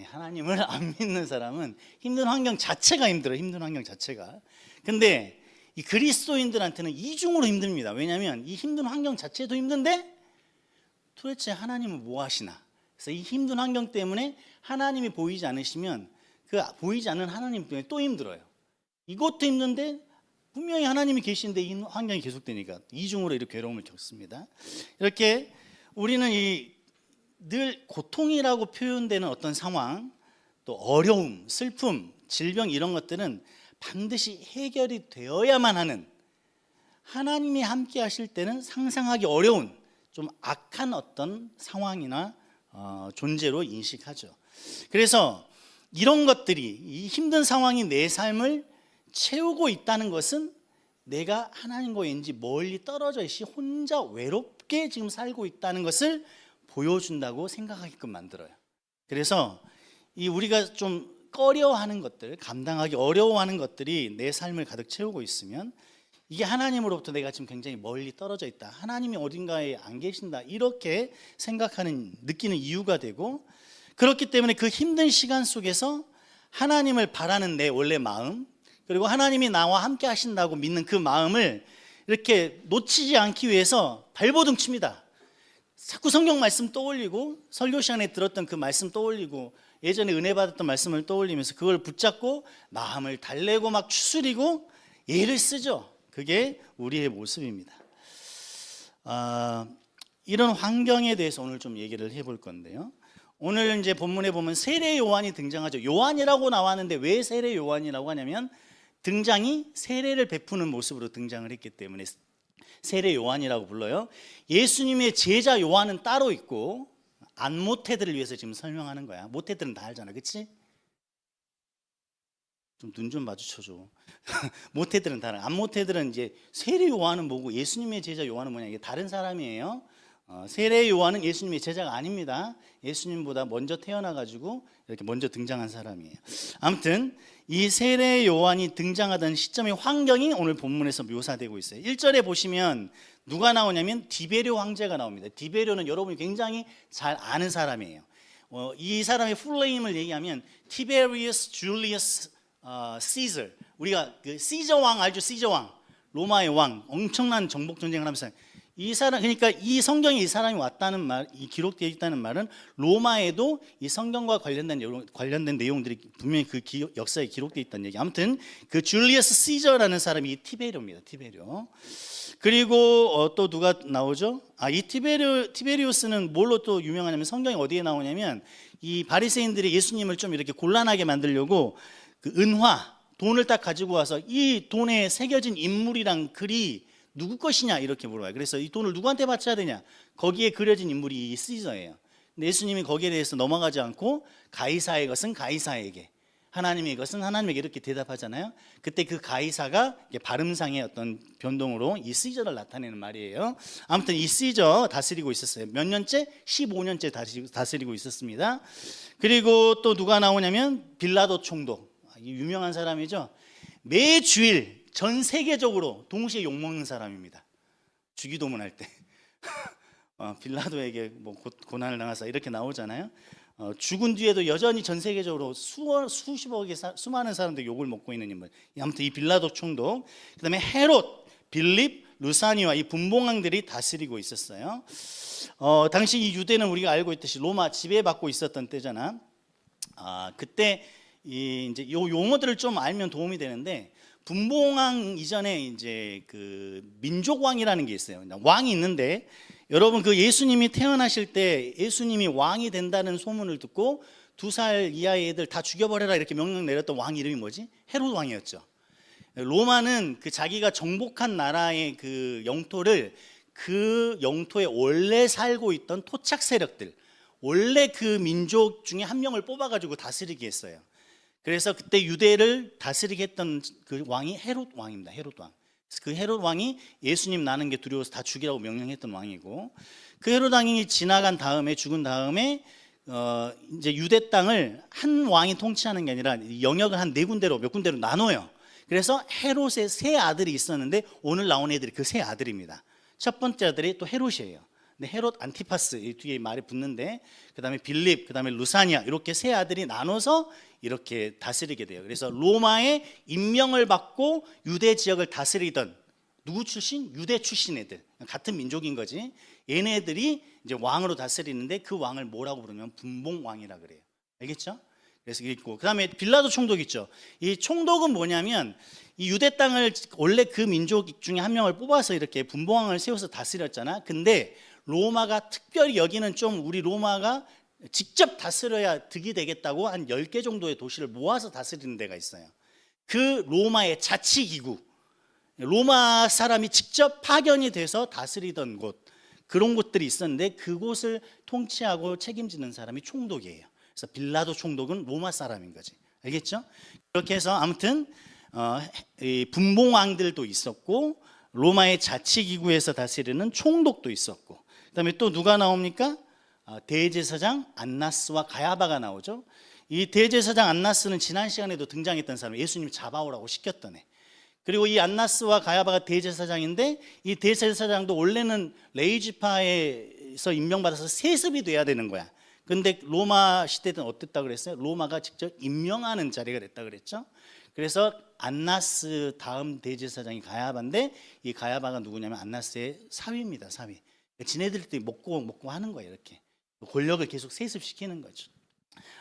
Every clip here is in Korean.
하나님을 안 믿는 사람은 힘든 환경 자체가 힘들어요. 힘든 환경 자체가. 근데 이 그리스도인들한테는 이중으로 힘듭니다. 왜냐하면 이 힘든 환경 자체도 힘든데 도대체 하나님은 뭐 하시나? 그래서 이 힘든 환경 때문에 하나님이 보이지 않으시면 그 보이지 않는 하나님 때문에 또 힘들어요. 이것도 힘든데 분명히 하나님이 계신데 이 환경이 계속되니까 이중으로 이렇게 괴로움을 겪습니다. 이렇게 우리는 늘 고통이라고 표현되는 어떤 상황, 또 어려움, 슬픔, 질병 이런 것들은 반드시 해결이 되어야만 하는, 하나님이 함께 하실 때는 상상하기 어려운 좀 악한 어떤 상황이나 존재로 인식하죠. 그래서 이런 것들이, 이 힘든 상황이 내 삶을 채우고 있다는 것은 내가 하나님과 왠지 멀리 떨어져 있이 혼자 외롭게 지금 살고 있다는 것을 보여준다고 생각하게끔 만들어요. 그래서 이 우리가 좀 꺼려하는 것들, 감당하기 어려워하는 것들이 내 삶을 가득 채우고 있으면 이게 하나님으로부터 내가 지금 굉장히 멀리 떨어져 있다, 하나님이 어딘가에 안 계신다, 이렇게 생각하는, 느끼는 이유가 되고, 그렇기 때문에 그 힘든 시간 속에서 하나님을 바라는 내 원래 마음, 그리고 하나님이 나와 함께 하신다고 믿는 그 마음을 이렇게 놓치지 않기 위해서 발버둥 칩니다. 자꾸 성경 말씀 떠올리고, 설교 시간에 들었던 그 말씀 떠올리고, 예전에 은혜 받았던 말씀을 떠올리면서 그걸 붙잡고 마음을 달래고 막 추스리고 애를 쓰죠. 그게 우리의 모습입니다. 이런 환경에 대해서 오늘 좀 얘기를 해볼 건데요. 오늘 이제 본문에 보면 세례 요한이 등장하죠. 요한이라고 나왔는데 왜 세례 요한이라고 하냐면 등장이 세례를 베푸는 모습으로 등장을 했기 때문에 세례 요한이라고 불러요. 예수님의 제자 요한은 따로 있고, 안모태들을 위해서 지금 설명하는 거야. 모태들은 다 알잖아, 그치? 좀 눈 좀 마주쳐줘. 모태들은 다 알아. 안모태들은 이제 세례 요한은 뭐고 예수님의 제자 요한은 뭐냐, 이게 다른 사람이에요. 세례 요한은 예수님의 제자가 아닙니다. 예수님보다 먼저 태어나가지고 이렇게 먼저 등장한 사람이에요. 아무튼 이 세례 요한이 등장하던 시점의 환경이 오늘 본문에서 묘사되고 있어요. 1절에 보시면 누가 나오냐면 디베료 황제가 나옵니다. 디베료는 여러분이 굉장히 잘 아는 사람이에요. 이 사람의 풀네임을 얘기하면 티베리우스 줄리어스 시저. 우리가 그 시저 왕 알죠? 시저 왕, 로마의 왕, 엄청난 정복 전쟁을 하면서 이 사람, 그러니까 이 성경에 이 사람이 왔다는 말, 이 기록되어 있다는 말은 로마에도 이 성경과 관련된 내용들이 분명히 그 역사에 기록되어 있다는 얘기. 아무튼 그 줄리어스 시저라는 사람이 이 티베료입니다. 티베료. 그리고 또 누가 나오죠? 이 티베리우스는 뭘로 또 유명하냐면, 성경이 어디에 나오냐면 이 바리새인들이 예수님을 좀 이렇게 곤란하게 만들려고 그 은화, 돈을 딱 가지고 와서 이 돈에 새겨진 인물이랑 글이 누구 것이냐 이렇게 물어봐요. 그래서 이 돈을 누구한테 바쳐야 되냐, 거기에 그려진 인물이 이 시저예요. 근데 예수님이 거기에 대해서 넘어가지 않고 가이사의 것은 가이사에게, 하나님의 것은 하나님에게 이렇게 대답하잖아요. 그때 그 가이사가 발음상의 어떤 변동으로 이 시저를 나타내는 말이에요. 아무튼 이 시저 다스리고 있었어요. 몇 년째? 15년째 다스리고 있었습니다. 그리고 또 누가 나오냐면 빌라도 총독, 유명한 사람이죠. 매 주일 전 세계적으로 동시에 욕먹는 사람입니다. 주기도문 할 때 빌라도에게 뭐 고난을 당하사 이렇게 나오잖아요. 죽은 뒤에도 여전히 전 세계적으로 수십억의 수많은 사람들이 욕을 먹고 있는 인물. 아무튼 이 빌라도 총독, 그 다음에 헤롯, 빌립, 루사니와 이 분봉왕들이 다스리고 있었어요. 당시 이 유대는 우리가 알고 있듯이 로마 지배받고 있었던 때잖아. 그때 이제 요 용어들을 좀 알면 도움이 되는데, 분봉왕 이전에 이제 그 민족왕이라는 게 있어요. 왕이 있는데, 여러분 그 예수님이 태어나실 때 예수님이 왕이 된다는 소문을 듣고 2살 이하의 애들 다 죽여버려라 이렇게 명령 내렸던 왕 이름이 뭐지? 헤롯 왕이었죠. 로마는 그 자기가 정복한 나라의 그 영토를, 그 영토에 원래 살고 있던 토착 세력들, 원래 그 민족 중에 한 명을 뽑아가지고 다스리게 했어요. 그래서 그때 유대를 다스리게 했던 그 왕이 헤롯 왕입니다. 헤롯 왕. 그 헤롯 왕이 예수님 나는 게 두려워서 다 죽이라고 명령했던 왕이고, 그 헤롯 왕이 지나간 다음에, 죽은 다음에 이제 유대 땅을 한 왕이 통치하는 게 아니라 영역을 한 4군데로, 몇 군데로 나눠요. 그래서 헤롯의 세 아들이 있었는데 오늘 나온 애들이 그 세 아들입니다. 첫 번째 아들이 또 헤롯이에요. 근데 헤롯 안티파스 이 뒤에 말이 붙는데 그다음에 빌립, 그다음에 루사니아 이렇게 세 아들이 나눠서 이렇게 다스리게 돼요. 그래서 로마의 임명을 받고 유대 지역을 다스리던 누구 출신? 유대 출신 애들, 같은 민족인 거지. 얘네들이 이제 왕으로 다스리는데 그 왕을 뭐라고 부르면 분봉왕이라 그래요. 알겠죠? 그래서 있고 그다음에 빌라도 총독 있죠. 이 총독은 뭐냐면 이 유대 땅을 원래 그 민족 중에 한 명을 뽑아서 이렇게 분봉왕을 세워서 다스렸잖아. 근데 로마가 특별히 여기는 좀 우리 로마가 직접 다스려야 득이 되겠다고 한 10개 정도의 도시를 모아서 다스리는 데가 있어요. 그 로마의 자치기구, 로마 사람이 직접 파견이 돼서 다스리던 곳, 그런 곳들이 있었는데 그곳을 통치하고 책임지는 사람이 총독이에요. 그래서 빌라도 총독은 로마 사람인 거지. 알겠죠? 그렇게 해서 아무튼 이 분봉왕들도 있었고 로마의 자치기구에서 다스리는 총독도 있었고 그다음에 또 누가 나옵니까? 대제사장 안나스와 가야바가 나오죠. 이 대제사장 안나스는 지난 시간에도 등장했던 사람, 예수님 잡아오라고 시켰던 애. 그리고 이 안나스와 가야바가 대제사장인데 이 대제사장도 원래는 레위지파에서 임명받아서 세습이 돼야 되는 거야. 근데 로마 시대 때는 어땠다 그랬어요? 로마가 직접 임명하는 자리가 됐다 그랬죠. 그래서 안나스 다음 대제사장이 가야바인데 이 가야바가 누구냐면 안나스의 사위입니다. 사위. 지네들끼리 먹고 하는 거예요. 이렇게 권력을 계속 세습시키는 거죠.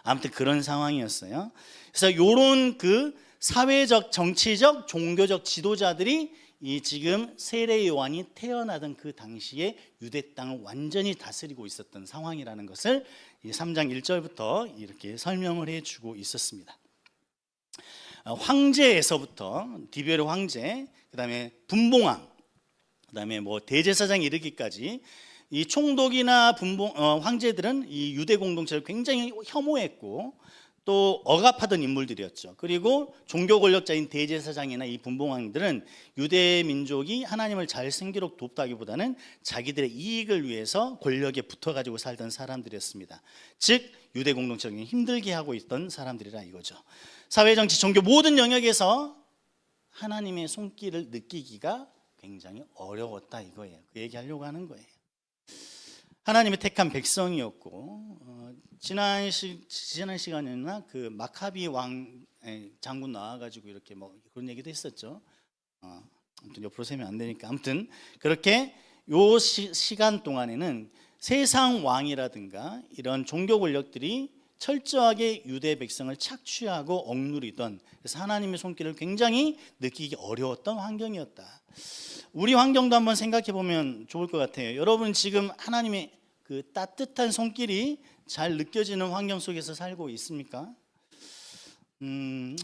아무튼 그런 상황이었어요. 그래서 이런 그 사회적, 정치적, 종교적 지도자들이 이 지금 세례 요한이 태어나던 그 당시에 유대 땅을 완전히 다스리고 있었던 상황이라는 것을 3장 1절부터 이렇게 설명을 해주고 있었습니다. 황제에서부터 디베르 황제, 그다음에 분봉왕, 그다음에 뭐 대제사장에 이르기까지 이 총독이나 황제들은 이 유대 공동체를 굉장히 혐오했고 또 억압하던 인물들이었죠. 그리고 종교 권력자인 대제사장이나 이 분봉왕들은 유대 민족이 하나님을 잘 생기록 돕다기보다는 자기들의 이익을 위해서 권력에 붙어가지고 살던 사람들이었습니다. 즉 유대 공동체를 힘들게 하고 있던 사람들이라 이거죠. 사회, 정치, 종교 모든 영역에서 하나님의 손길을 느끼기가 굉장히 어려웠다 이거예요. 그 얘기하려고 하는 거예요. 하나님의 택한 백성이었고 지난 시간에나 그 마카비 왕 장군 나와가지고 이렇게 뭐 그런 얘기도 했었죠. 아무튼 옆으로 세면 안 되니까 아무튼 그렇게 요 시간 동안에는 세상 왕이라든가 이런 종교 권력들이 철저하게 유대 백성을 착취하고 억누리던, 그래서 하나님의 손길을 굉장히 느끼기 어려웠던 환경이었다. 우리 환경도 한번 생각해 보면 좋을 것 같아요. 여러분 지금 하나님의 그 따뜻한 손길이 잘 느껴지는 환경 속에서 살고 있습니까?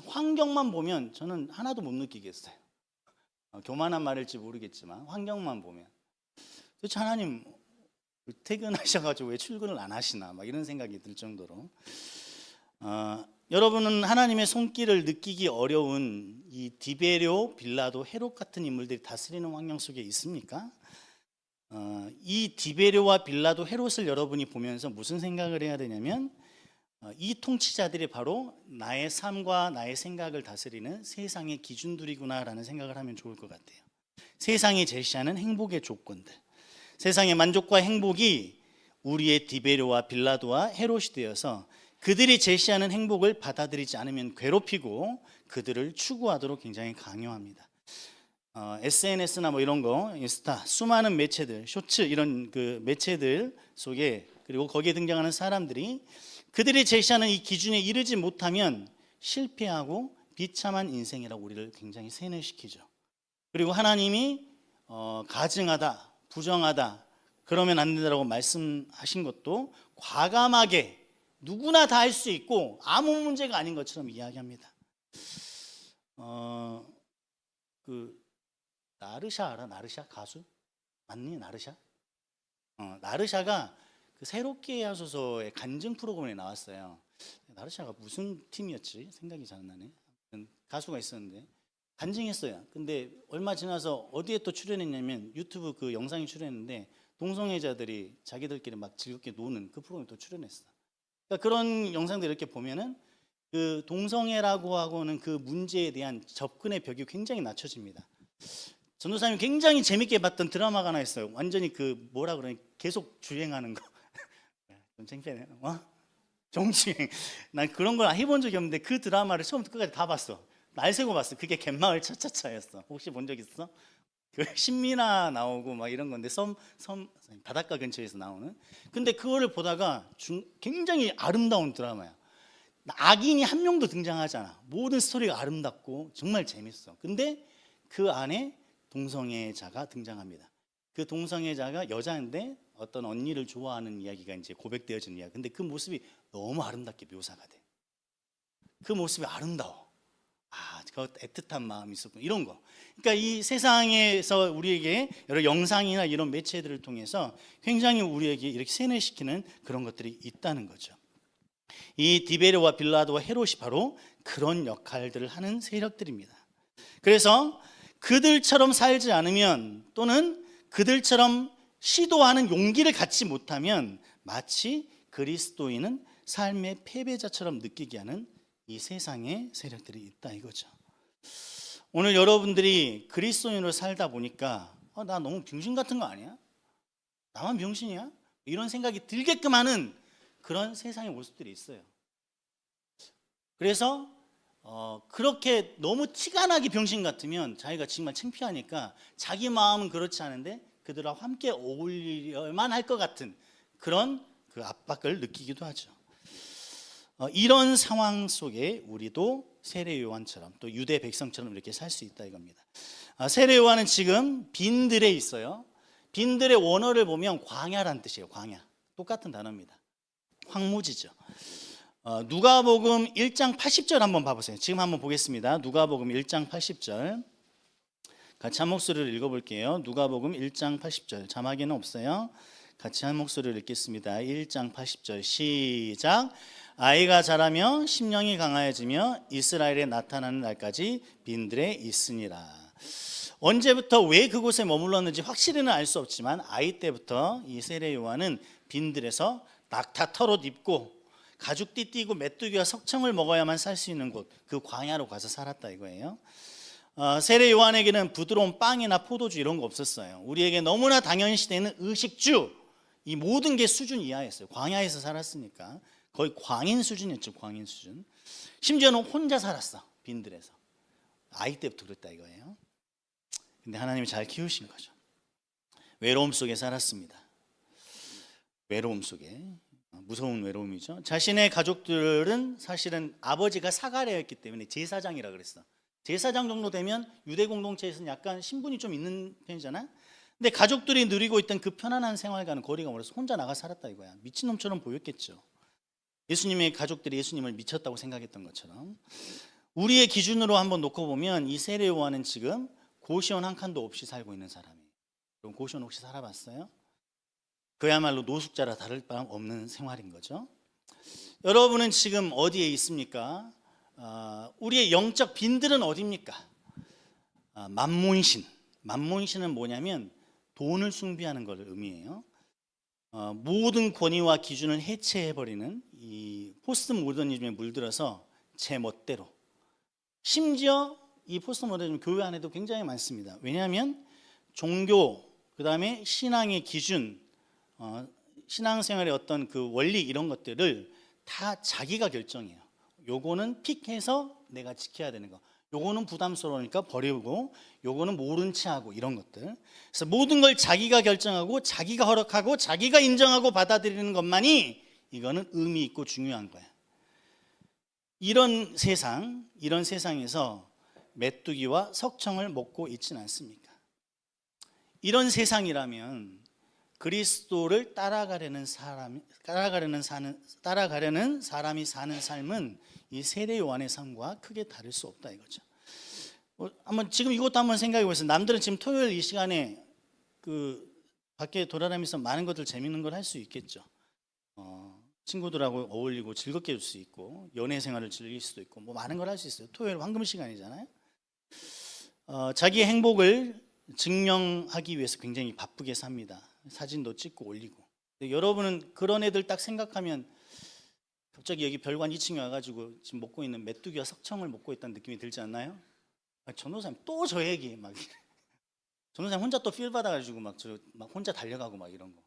환경만 보면 저는 하나도 못 느끼겠어요. 교만한 말일지 모르겠지만 환경만 보면 도대체 하나님 퇴근하셔가지고 왜 출근을 안 하시나 막 이런 생각이 들 정도로 여러분은 하나님의 손길을 느끼기 어려운 이 디베료, 빌라도, 헤롯 같은 인물들이 다스리는 환경 속에 있습니까? 이 디베료와 빌라도, 헤롯을 여러분이 보면서 무슨 생각을 해야 되냐면 이 통치자들이 바로 나의 삶과 나의 생각을 다스리는 세상의 기준들이구나라는 생각을 하면 좋을 것 같아요. 세상이 제시하는 행복의 조건들, 세상의 만족과 행복이 우리의 디베료와 빌라도와 헤롯이 되어서 그들이 제시하는 행복을 받아들이지 않으면 괴롭히고 그들을 추구하도록 굉장히 강요합니다. SNS나 뭐 이런 거, 인스타, 수많은 매체들, 쇼츠 이런 그 매체들 속에 그리고 거기에 등장하는 사람들이 그들이 제시하는 이 기준에 이르지 못하면 실패하고 비참한 인생이라고 우리를 굉장히 세뇌시키죠. 그리고 하나님이 가증하다, 부정하다, 그러면 안 된다고 말씀하신 것도 과감하게 누구나 다 할 수 있고 아무 문제가 아닌 것처럼 이야기합니다. 그 나르샤 알아? 나르샤 가수? 맞니? 나르샤? 나르샤가 그 새롭게 하소서의 간증 프로그램에 나왔어요. 나르샤가 무슨 팀이었지? 생각이 잘 안 나네. 가수가 있었는데 간증했어요. 근데 얼마 지나서 어디에 또 출연했냐면 유튜브 그 영상에 출연했는데 동성애자들이 자기들끼리 막 즐겁게 노는 그 프로그램에 또 출연했어. 그러니까 그런 영상들 이렇게 보면은 그 동성애라고 하고는 그 문제에 대한 접근의 벽이 굉장히 낮춰집니다. 전도사님이 굉장히 재밌게 봤던 드라마가 하나 있어요. 완전히 그 뭐라 그러니 계속 주행하는 거. 좀 창피하네. 정주행. 난 그런 걸 해본 적이 없는데 그 드라마를 처음부터 끝까지 다 봤어. 날 새고 봤어. 그게 갯마을 차차차였어. 혹시 본 적 있어? 그 신미나 나오고 막 이런 건데 섬 바닷가 근처에서 나오는. 근데 그거를 보다가 굉장히 아름다운 드라마야. 악인이 한 명도 등장하지 않아. 모든 스토리가 아름답고 정말 재밌어. 근데 그 안에 동성애자가 등장합니다. 그 동성애자가 여자인데 어떤 언니를 좋아하는 이야기가 이제 고백되어지는 이야기. 근데 그 모습이 너무 아름답게 묘사가 돼. 그 모습이 아름다워. 그 애틋한 마음이 있었군. 이런 거. 그러니까 이 세상에서 우리에게 여러 영상이나 이런 매체들을 통해서 굉장히 우리에게 이렇게 세뇌시키는 그런 것들이 있다는 거죠. 이 디베르와 빌라도와 헤롯이 바로 그런 역할들을 하는 세력들입니다. 그래서 그들처럼 살지 않으면, 또는 그들처럼 시도하는 용기를 갖지 못하면 마치 그리스도인은 삶의 패배자처럼 느끼게 하는 이 세상의 세력들이 있다 이거죠. 오늘 여러분들이 그리스도인으로 살다 보니까 나 너무 병신 같은 거 아니야? 나만 병신이야? 이런 생각이 들게끔 하는 그런 세상의 모습들이 있어요. 그래서 그렇게 너무 티가 나게 병신 같으면 자기가 정말 창피하니까 자기 마음은 그렇지 않은데 그들하고 함께 어울려야만 할 것 같은 그런 그 압박을 느끼기도 하죠. 이런 상황 속에 우리도 세례 요한처럼 또 유대 백성처럼 이렇게 살 수 있다 이겁니다. 세례 요한은 지금 빈들에 있어요. 빈들의 원어를 보면 광야란 뜻이에요. 광야. 똑같은 단어입니다. 황무지죠. 누가복음 1장 80절 한번 봐보세요. 지금 한번 보겠습니다. 누가복음 1장 80절 같이 한 목소리를 읽어볼게요. 누가복음 1장 80절 자막에는 없어요. 같이 한 목소리를 읽겠습니다. 1장 80절 시작. 아이가 자라며 심령이 강하여지며 이스라엘에 나타나는 날까지 빈들에 있으니라. 언제부터 왜 그곳에 머물렀는지 확실히는 알 수 없지만 아이 때부터 이 세례 요한은 빈들에서 낙타 털옷 입고 가죽띠 띠고 메뚜기와 석청을 먹어야만 살 수 있는 곳, 그 광야로 가서 살았다 이거예요. 세례 요한에게는 부드러운 빵이나 포도주 이런 거 없었어요. 우리에게 너무나 당연시되는 의식주, 이 모든 게 수준 이하였어요. 광야에서 살았으니까 거의 광인 수준이었죠. 광인 수준. 심지어는 혼자 살았어. 빈들에서. 아이 때부터 그랬다 이거예요. 근데 하나님이 잘 키우신 거죠. 외로움 속에 살았습니다. 외로움 속에. 무서운 외로움이죠. 자신의 가족들은 사실은 아버지가 사가랴였기 때문에 제사장이라 그랬어. 제사장 정도 되면 유대 공동체에서는 약간 신분이 좀 있는 편이잖아. 근데 가족들이 누리고 있던 그 편안한 생활과는 거리가 멀어서 혼자 나가 살았다 이거야. 미친놈처럼 보였겠죠. 예수님의 가족들이 예수님을 미쳤다고 생각했던 것처럼. 우리의 기준으로 한번 놓고 보면 이 세례 요한은 지금 고시원 한 칸도 없이 살고 있는 사람이에요. 그럼 고시원 혹시 살아봤어요? 그야말로 노숙자라 다를 바 없는 생활인 거죠. 여러분은 지금 어디에 있습니까? 우리의 영적 빈들은 어디입니까? 만몬신. 만몬신은 뭐냐면 돈을 숭배하는 것을 의미해요. 모든 권위와 기준을 해체해버리는 이 포스트 모더니즘에 물들어서 제 멋대로. 심지어 이 포스트 모더니즘 교회 안에도 굉장히 많습니다. 왜냐하면 종교, 그 다음에 신앙의 기준, 신앙생활의 어떤 그 원리 이런 것들을 다 자기가 결정해요. 요거는 픽해서 내가 지켜야 되는 거, 요거는 부담스러우니까 버리고, 요거는 모른 채 하고 이런 것들. 그래서 모든 걸 자기가 결정하고 자기가 허락하고 자기가 인정하고 받아들이는 것만이 이거는 의미 있고 중요한 거야. 이런 세상에서 메뚜기와 석청을 먹고 있지는 않습니까? 이런 세상이라면 그리스도를 따라가려는 사람이 사는 삶은 이 세례 요한의 삶과 크게 다를 수 없다 이거죠. 한번 지금 이것도 한번 생각해 보세요. 남들은 지금 토요일 이 시간에 그 밖에 돌아다니면서 많은 것들 재밌는 걸 할 수 있겠죠. 친구들하고 어울리고 즐겁게 해줄 수 있고 연애 생활을 즐길 수도 있고 뭐 많은 걸 할 수 있어요. 토요일 황금 시간이잖아요. 자기의 행복을 증명하기 위해서 굉장히 바쁘게 삽니다. 사진도 찍고 올리고. 여러분은 그런 애들 딱 생각하면 갑자기 여기 별관 2층에 와가지고 지금 먹고 있는 메뚜기와 석청을 먹고 있다는 느낌이 들지 않나요? 전도사님 또 저 얘기 막 전도사님 혼자 또 필 받아가지고 막 혼자 달려가고 막 이런 거.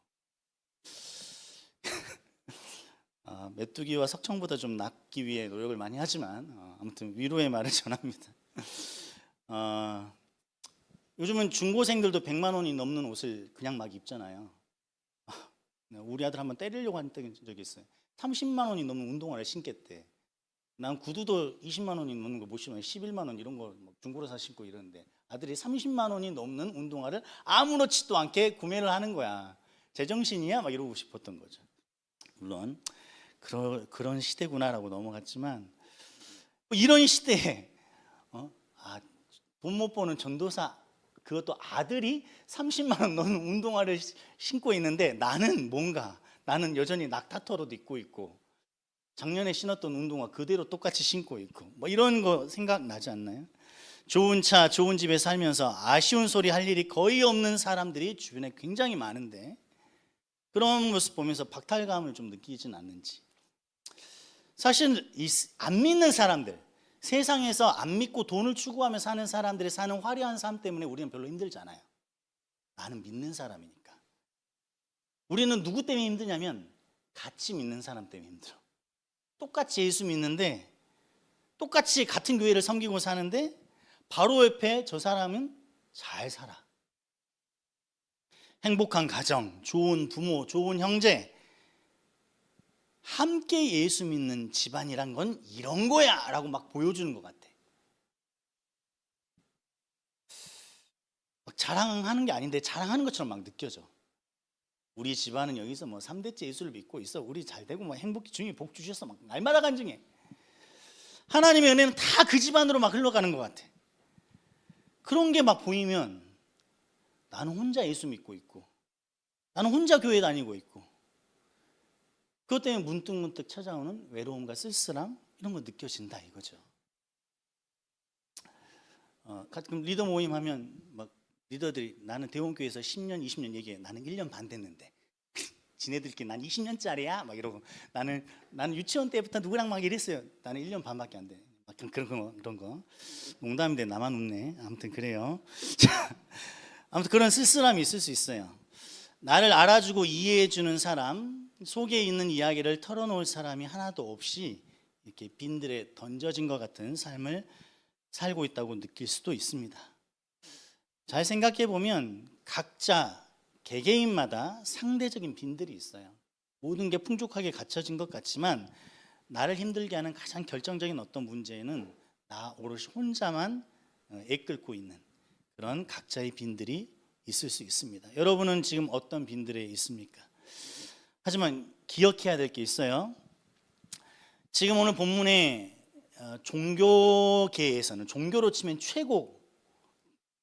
메뚜기와 석청보다 좀 낫기 위해 노력을 많이 하지만 아무튼 위로의 말을 전합니다. 요즘은 중고생들도 100만 원이 넘는 옷을 그냥 막 입잖아요. 우리 아들 한번 때리려고 한 적이 있어요. 30만 원이 넘는 운동화를 신겠대. 난 구두도 20만 원이 넘는 거 못 신어요. 11만 원 이런 거 중고로 사 신고 이러는데 아들이 30만 원이 넘는 운동화를 아무렇지도 않게 구매를 하는 거야. 제정신이야? 막 이러고 싶었던 거죠. 물론 그런 시대구나라고 넘어갔지만 이런 시대에 돈 못 버는 전도사, 그것도 아들이 30만 원 넘는 운동화를 신고 있는데 나는 여전히 낙타터로도 입고 있고 작년에 신었던 운동화 그대로 똑같이 신고 있고 뭐 이런 거 생각나지 않나요? 좋은 차, 좋은 집에 살면서 아쉬운 소리 할 일이 거의 없는 사람들이 주변에 굉장히 많은데 그런 모습 보면서 박탈감을 좀 느끼진 않는지. 사실 안 믿는 사람들, 세상에서 안 믿고 돈을 추구하며 사는 사람들이 사는 화려한 삶 때문에 우리는 별로 힘들잖아요. 나는 믿는 사람이니까. 우리는 누구 때문에 힘드냐면 같이 믿는 사람 때문에 힘들어. 똑같이 예수 믿는데 똑같이 같은 교회를 섬기고 사는데 바로 옆에 저 사람은 잘 살아. 행복한 가정, 좋은 부모, 좋은 형제, 함께 예수 믿는 집안이란 건 이런 거야 라고 막 보여주는 것 같아. 막 자랑하는 게 아닌데 자랑하는 것처럼 막 느껴져. 우리 집안은 여기서 뭐 3대째 예수를 믿고 있어. 우리 잘 되고 뭐 행복히 주님이 복 주셨어. 막 날마다 간증해. 하나님의 은혜는 다 그 집안으로 막 흘러가는 것 같아. 그런 게 막 보이면 나는 혼자 예수 믿고 있고 나는 혼자 교회 다니고 있고 그것 때문에 문득문득 찾아오는 외로움과 쓸쓸함 이런 거 느껴진다 이거죠. 가끔 리더 모임 하면 막 리더들이 나는 대원교회에서 10년 20년 얘기해. 나는 1년 반 됐는데 지네들끼리 난 20년짜리야 막 이러고 나는 유치원 때부터 누구랑 막 이랬어요. 나는 1년 반밖에 안 돼. 막 그런 거 농담인데 나만 웃네. 아무튼 그래요. 자, 아무튼 그런 쓸쓸함이 있을 수 있어요. 나를 알아주고 이해해주는 사람, 속에 있는 이야기를 털어놓을 사람이 하나도 없이 이렇게 빈들에 던져진 것 같은 삶을 살고 있다고 느낄 수도 있습니다. 잘 생각해 보면 각자 개개인마다 상대적인 빈들이 있어요. 모든 게 풍족하게 갖춰진 것 같지만 나를 힘들게 하는 가장 결정적인 어떤 문제는 나 오롯이 혼자만 애끓고 있는 그런 각자의 빈들이 있을 수 있습니다. 여러분은 지금 어떤 빈들에 있습니까? 하지만 기억해야 될 게 있어요. 지금 오늘 본문에 종교계에서는 종교로 치면 최고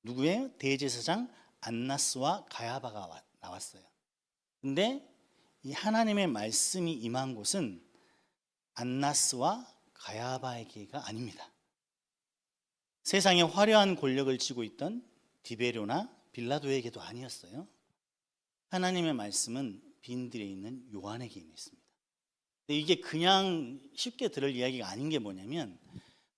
누구예요? 대제사장 안나스와 가야바가 나왔어요. 근데 이 하나님의 말씀이 임한 곳은 안나스와 가야바에게가 아닙니다. 세상에 화려한 권력을 쥐고 있던 디베료나 빌라도에게도 아니었어요. 하나님의 말씀은 빈들에 있는 요한에게 있습니다. 근데 이게 그냥 쉽게 들을 이야기가 아닌 게 뭐냐면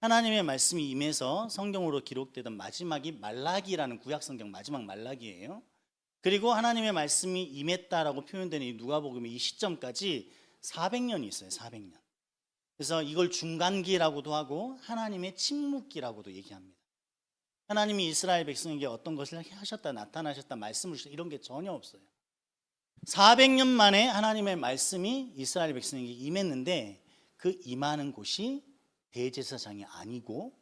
하나님의 말씀이 임해서 성경으로 기록되던 마지막이 말라기라는 구약성경 마지막 말라기예요. 그리고 하나님의 말씀이 임했다라고 표현되는 이 누가복음의 이 시점까지 400년이 있어요. 400년. 그래서 이걸 중간기라고도 하고 하나님의 침묵기라고도 얘기합니다. 하나님이 이스라엘 백성에게 어떤 것을 하셨다, 나타나셨다, 말씀을 주셨다 이런 게 전혀 없어요. 400년 만에 하나님의 말씀이 이스라엘 백성에게 임했는데 그 임하는 곳이 대제사장이 아니고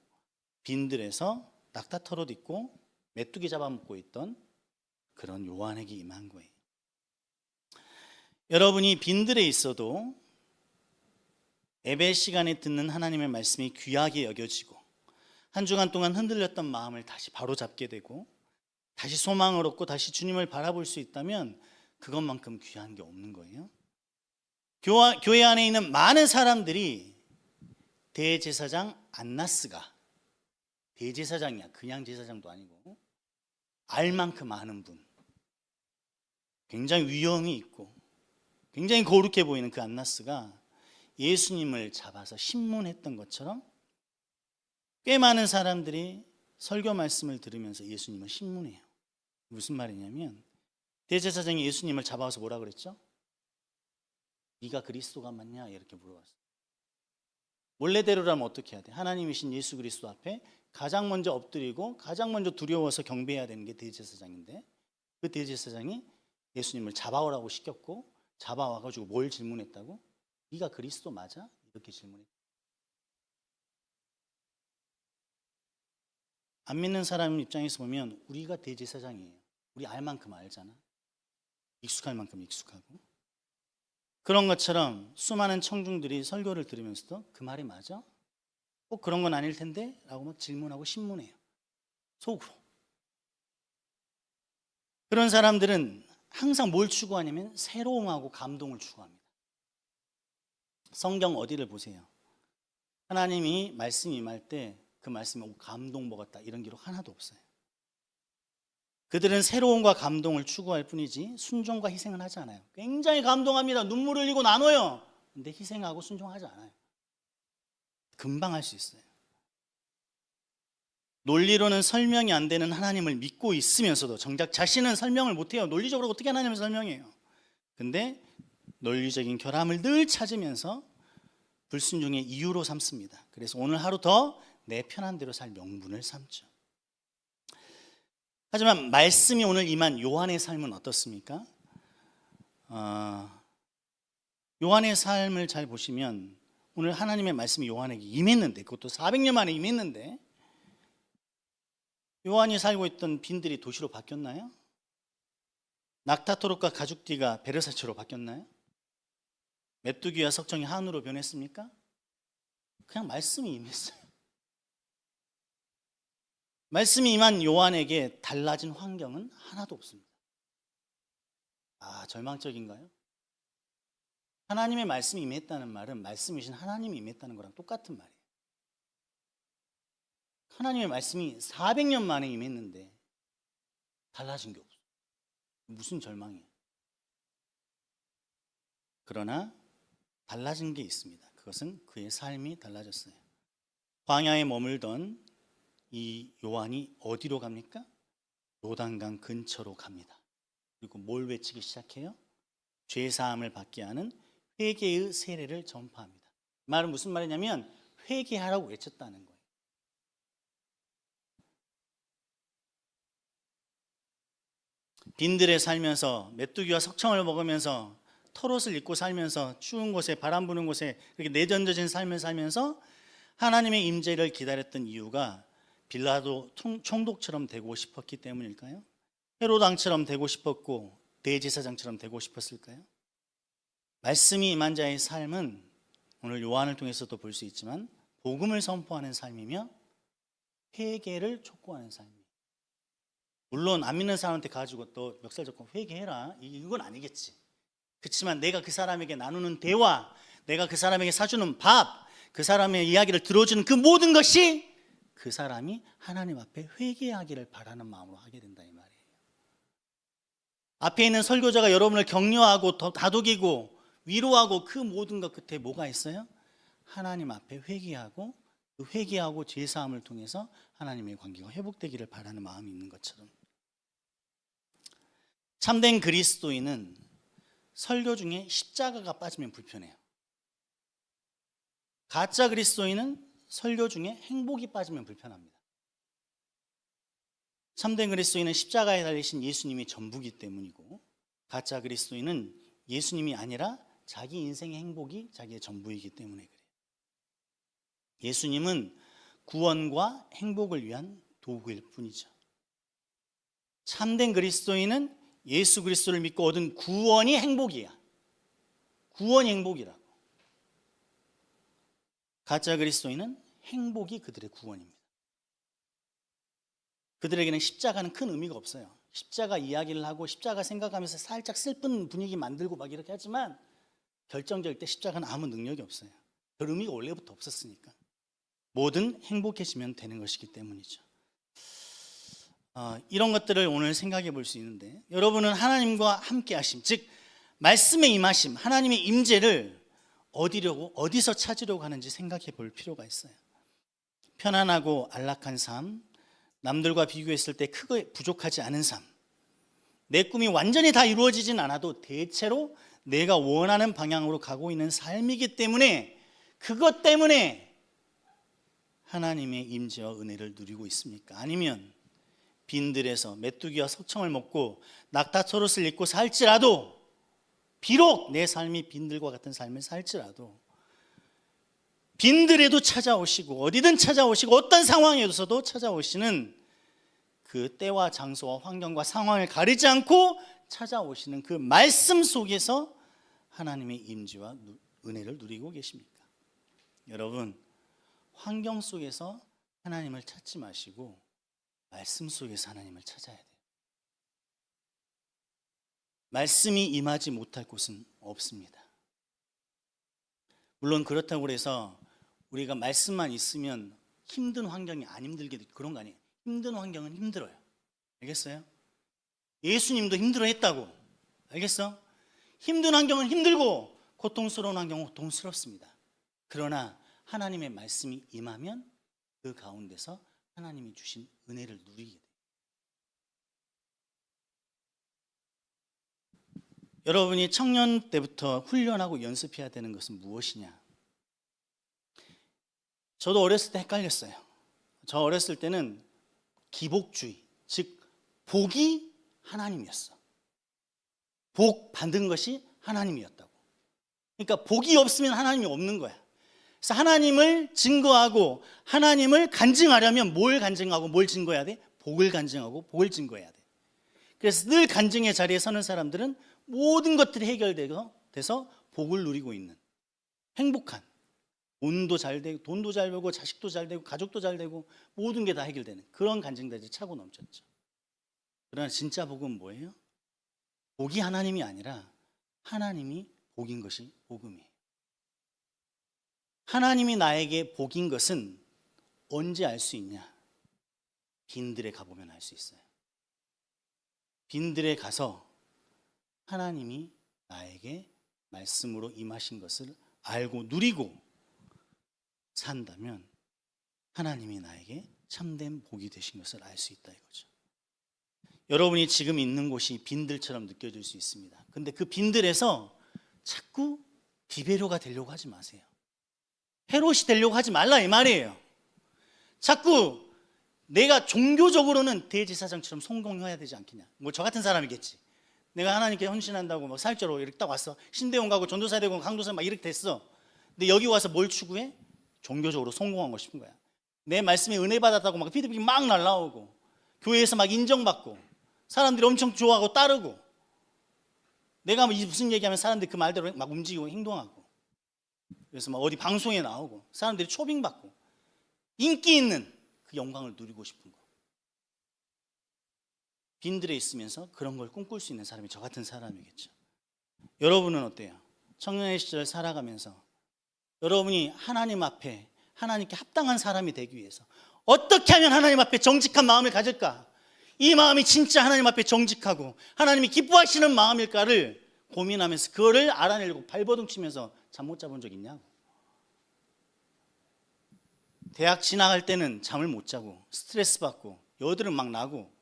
빈들에서 낙타터로 있고 메뚜기 잡아먹고 있던 그런 요한에게 임한 거예요. 여러분이 빈들에 있어도 예배 시간에 듣는 하나님의 말씀이 귀하게 여겨지고 한 주간 동안 흔들렸던 마음을 다시 바로잡게 되고 다시 소망을 얻고 다시 주님을 바라볼 수 있다면 그것만큼 귀한 게 없는 거예요. 교회 안에 있는 많은 사람들이 대제사장 안나스가 대제사장이야. 그냥 제사장도 아니고 알만큼 아는 분, 굉장히 위엄이 있고 굉장히 거룩해 보이는 그 안나스가 예수님을 잡아서 신문했던 것처럼 꽤 많은 사람들이 설교 말씀을 들으면서 예수님을 신문해요. 무슨 말이냐면 대제사장이 예수님을 잡아와서 뭐라 그랬죠? 네가 그리스도가 맞냐? 이렇게 물어봤어요. 원래대로라면 어떻게 해야 돼? 하나님이신 예수 그리스도 앞에 가장 먼저 엎드리고 가장 먼저 두려워서 경배해야 되는 게 대제사장인데, 그 대제사장이 예수님을 잡아오라고 시켰고, 잡아와가지고 뭘 질문했다고? 네가 그리스도 맞아? 이렇게 질문했다. 안 믿는 사람 입장에서 보면 우리가 대제사장이에요. 우리 알 만큼 알잖아. 익숙할 만큼 익숙하고. 그런 것처럼 수많은 청중들이 설교를 들으면서도 그 말이 맞아? 꼭 그런 건 아닐 텐데? 라고 막 질문하고 신문해요. 속으로. 그런 사람들은 항상 뭘 추구하냐면 새로움하고 감동을 추구합니다. 성경 어디를 보세요. 하나님이 말씀이 임할 때 그 말씀에 감동 먹었다 이런 기록 하나도 없어요. 그들은 새로움과 감동을 추구할 뿐이지 순종과 희생은 하지 않아요. 굉장히 감동합니다. 눈물 흘리고 나눠요. 근데 희생하고 순종하지 않아요. 금방 할 수 있어요. 논리로는 설명이 안 되는 하나님을 믿고 있으면서도 정작 자신은 설명을 못해요. 논리적으로 어떻게 하나님을 설명해요. 근데 논리적인 결함을 늘 찾으면서 불순종의 이유로 삼습니다. 그래서 오늘 하루 더 내 편한 대로 살 명분을 삼죠. 하지만 말씀이 오늘 임한 요한의 삶은 어떻습니까? 요한의 삶을 잘 보시면 오늘 하나님의 말씀이 요한에게 임했는데, 그것도 400년 만에 임했는데, 요한이 살고 있던 빈들이 도시로 바뀌었나요? 낙타토록과 가죽띠가 베르사체로 바뀌었나요? 메뚜기와 석청이 한우로 변했습니까? 그냥 말씀이 임했어요. 말씀이 임한 요한에게 달라진 환경은 하나도 없습니다. 절망적인가요? 하나님의 말씀이 임했다는 말은 말씀이신 하나님이 임했다는 거랑 똑같은 말이에요. 하나님의 말씀이 400년 만에 임했는데 달라진 게 없어요. 무슨 절망이에요? 그러나 달라진 게 있습니다. 그것은 그의 삶이 달라졌어요. 광야에 머물던 이 요한이 어디로 갑니까? 요단강 근처로 갑니다. 그리고 뭘 외치기 시작해요? 죄사함을 받게 하는 회개의 세례를 전파합니다. 이 말은 무슨 말이냐면 회개하라고 외쳤다는 거예요. 빈들에 살면서 메뚜기와 석청을 먹으면서 털옷을 입고 살면서 추운 곳에 바람 부는 곳에 그렇게 내던져진 삶을 살면서 하나님의 임재를 기다렸던 이유가 빌라도 총독처럼 되고 싶었기 때문일까요? 헤롯 왕처럼 되고 싶었고 대제사장처럼 되고 싶었을까요? 말씀이 임한 자의 삶은 오늘 요한을 통해서도 볼 수 있지만 복음을 선포하는 삶이며 회개를 촉구하는 삶이에요. 물론 안 믿는 사람한테 가지고 또 멱살 잡고 회개해라 이건 아니겠지. 그렇지만 내가 그 사람에게 나누는 대화, 내가 그 사람에게 사주는 밥, 그 사람의 이야기를 들어주는 그 모든 것이 그 사람이 하나님 앞에 회개하기를 바라는 마음으로 하게 된다 이 말이에요. 앞에 있는 설교자가 여러분을 격려하고 다독이고 위로하고 그 모든 것 끝에 뭐가 있어요? 하나님 앞에 회개하고 그 회개하고 죄사함을 통해서 하나님의 관계가 회복되기를 바라는 마음이 있는 것처럼 참된 그리스도인은 설교 중에 십자가가 빠지면 불편해요. 가짜 그리스도인은 설교 중에 행복이 빠지면 불편합니다. 참된 그리스도인은 십자가에 달리신 예수님이 전부기 때문이고 가짜 그리스도인은 예수님이 아니라 자기 인생의 행복이 자기의 전부이기 때문에 그래요. 예수님은 구원과 행복을 위한 도구일 뿐이죠. 참된 그리스도인은 예수 그리스도를 믿고 얻은 구원이 행복이야. 구원이 행복이라고. 가짜 그리스도인은 행복이 그들의 구원입니다. 그들에게는 십자가는 큰 의미가 없어요. 십자가 이야기를 하고 십자가 생각하면서 살짝 슬픈 분위기 만들고 막 이렇게 하지만 결정적일 때 십자가는 아무 능력이 없어요. 별 의미가 원래부터 없었으니까. 뭐든 행복해지면 되는 것이기 때문이죠. 이런 것들을 오늘 생각해 볼 수 있는데 여러분은 하나님과 함께 하심, 즉 말씀의 임하심, 하나님의 임재를 어디서 찾으려고 하는지 생각해 볼 필요가 있어요. 편안하고 안락한 삶, 남들과 비교했을 때 크게 부족하지 않은 삶, 내 꿈이 완전히 다 이루어지진 않아도 대체로 내가 원하는 방향으로 가고 있는 삶이기 때문에 그것 때문에 하나님의 임재와 은혜를 누리고 있습니까? 아니면 빈들에서 메뚜기와 석청을 먹고 낙타초롯을 입고 살지라도, 비록 내 삶이 빈들과 같은 삶을 살지라도 빈들에도 찾아오시고 어디든 찾아오시고 어떤 상황에서도 찾아오시는 그 때와 장소와 환경과 상황을 가리지 않고 찾아오시는 그 말씀 속에서 하나님의 임재와 은혜를 누리고 계십니까? 여러분, 환경 속에서 하나님을 찾지 마시고 말씀 속에서 하나님을 찾아야 돼요. 말씀이 임하지 못할 곳은 없습니다. 물론 그렇다고 해서 우리가 말씀만 있으면 힘든 환경이 안 힘들게, 그런 거 아니에요. 힘든 환경은 힘들어요. 알겠어요? 예수님도 힘들어했다고. 알겠어? 힘든 환경은 힘들고 고통스러운 환경은 고통스럽습니다. 그러나 하나님의 말씀이 임하면 그 가운데서 하나님이 주신 은혜를 누리게 돼요. 여러분이 청년 때부터 훈련하고 연습해야 되는 것은 무엇이냐? 저도 어렸을 때 헷갈렸어요. 저 어렸을 때는 기복주의, 즉 복이 하나님이었어. 복 받은 것이 하나님이었다고. 그러니까 복이 없으면 하나님이 없는 거야. 그래서 하나님을 증거하고 하나님을 간증하려면 뭘 간증하고 뭘 증거해야 돼? 복을 간증하고 복을 증거해야 돼. 그래서 늘 간증의 자리에 서는 사람들은 모든 것들이 해결돼서 복을 누리고 있는, 행복한, 돈도 잘 되고, 돈도 잘 벌고, 자식도 잘 되고, 가족도 잘 되고, 모든 게 다 해결되는 그런 간증들이 차고 넘쳤죠. 그러나 진짜 복은 뭐예요? 복이 하나님이 아니라 하나님이 복인 것이 복음이에요. 하나님이 나에게 복인 것은 언제 알 수 있냐? 빈들에 가보면 알 수 있어요. 빈들에 가서 하나님이 나에게 말씀으로 임하신 것을 알고 누리고 산다면 하나님이 나에게 참된 복이 되신 것을 알 수 있다 이거죠. 여러분이 지금 있는 곳이 빈들처럼 느껴질 수 있습니다. 근데 그 빈들에서 자꾸 디베로가 되려고 하지 마세요. 헤롯이 되려고 하지 말라 이 말이에요. 자꾸 내가 종교적으로는 대제사장처럼 성공해야 되지 않겠냐. 뭐 저 같은 사람이겠지. 내가 하나님께 헌신한다고 막 사역자로 이렇게 딱 왔어. 신대원 가고 전도사 되고 강도사 막 이렇게 됐어. 근데 여기 와서 뭘 추구해? 종교적으로 성공하고 싶은 거야. 내 말씀에 은혜 받았다고 막 피드백이 막 날라오고 교회에서 막 인정받고 사람들이 엄청 좋아하고 따르고 내가 무슨 얘기하면 사람들이 그 말대로 막 움직이고 행동하고 그래서 막 어디 방송에 나오고 사람들이 초빙받고 인기 있는 그 영광을 누리고 싶은 거. 빈들에 있으면서 그런 걸 꿈꿀 수 있는 사람이 저 같은 사람이겠죠. 여러분은 어때요? 청년의 시절 살아가면서 여러분이 하나님 앞에 하나님께 합당한 사람이 되기 위해서 어떻게 하면 하나님 앞에 정직한 마음을 가질까? 이 마음이 진짜 하나님 앞에 정직하고 하나님이 기뻐하시는 마음일까를 고민하면서 그거를 알아내려고 발버둥 치면서 잠 못 자본 적 있냐고. 대학 진학할 때는 잠을 못 자고 스트레스 받고 여드름 막 나고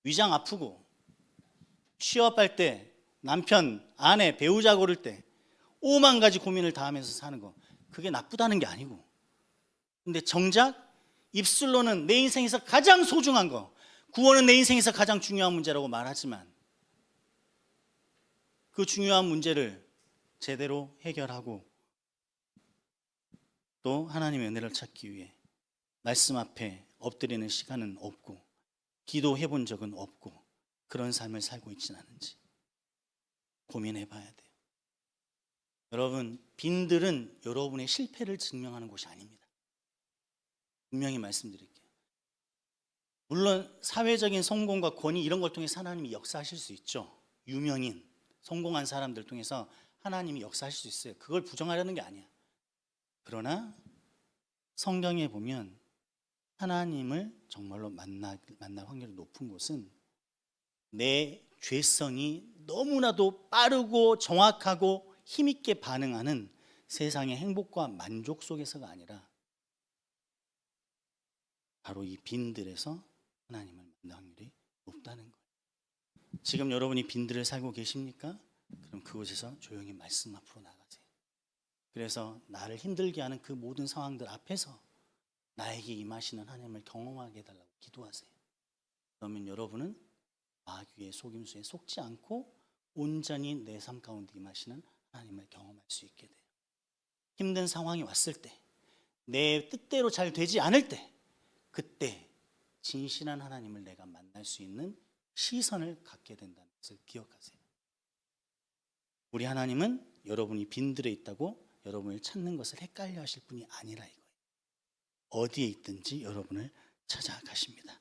위장 아프고 취업할 때 남편, 아내, 배우자 고를 때 5만 가지 고민을 다 하면서 사는 거, 그게 나쁘다는 게 아니고, 근데 정작 입술로는 내 인생에서 가장 소중한 거, 구원은 내 인생에서 가장 중요한 문제라고 말하지만 그 중요한 문제를 제대로 해결하고 또 하나님의 은혜를 찾기 위해 말씀 앞에 엎드리는 시간은 없고 기도해 본 적은 없고 그런 삶을 살고 있지는 않은지 고민해 봐야 돼요. 여러분, 빈들은 여러분의 실패를 증명하는 곳이 아닙니다. 분명히 말씀드릴게요. 물론 사회적인 성공과 권위 이런 걸 통해서 하나님이 역사하실 수 있죠. 유명인, 성공한 사람들 통해서 하나님이 역사하실 수 있어요. 그걸 부정하려는 게 아니야. 그러나 성경에 보면 하나님을 정말로 만날 확률이 높은 곳은 내 죄성이 너무나도 빠르고 정확하고 힘있게 반응하는 세상의 행복과 만족 속에서가 아니라 바로 이 빈들에서 하나님을 만날 확률이 높다는 거예요. 지금 여러분이 빈들을 살고 계십니까? 그럼 그곳에서 조용히 말씀 앞으로 나가세요. 그래서 나를 힘들게 하는 그 모든 상황들 앞에서 나에게 임하시는 하나님을 경험하게 해달라고 기도하세요. 그러면 여러분은 마귀의 속임수에 속지 않고 온전히 내 삶 가운데 임하시는 하나님을 경험할 수 있게 돼요. 힘든 상황이 왔을 때, 내 뜻대로 잘 되지 않을 때, 그때 진실한 하나님을 내가 만날 수 있는 시선을 갖게 된다는 것을 기억하세요. 우리 하나님은 여러분이 빈들에 있다고 여러분을 찾는 것을 헷갈려 하실 분이 아니라 이거예요. 어디에 있든지 여러분을 찾아가십니다.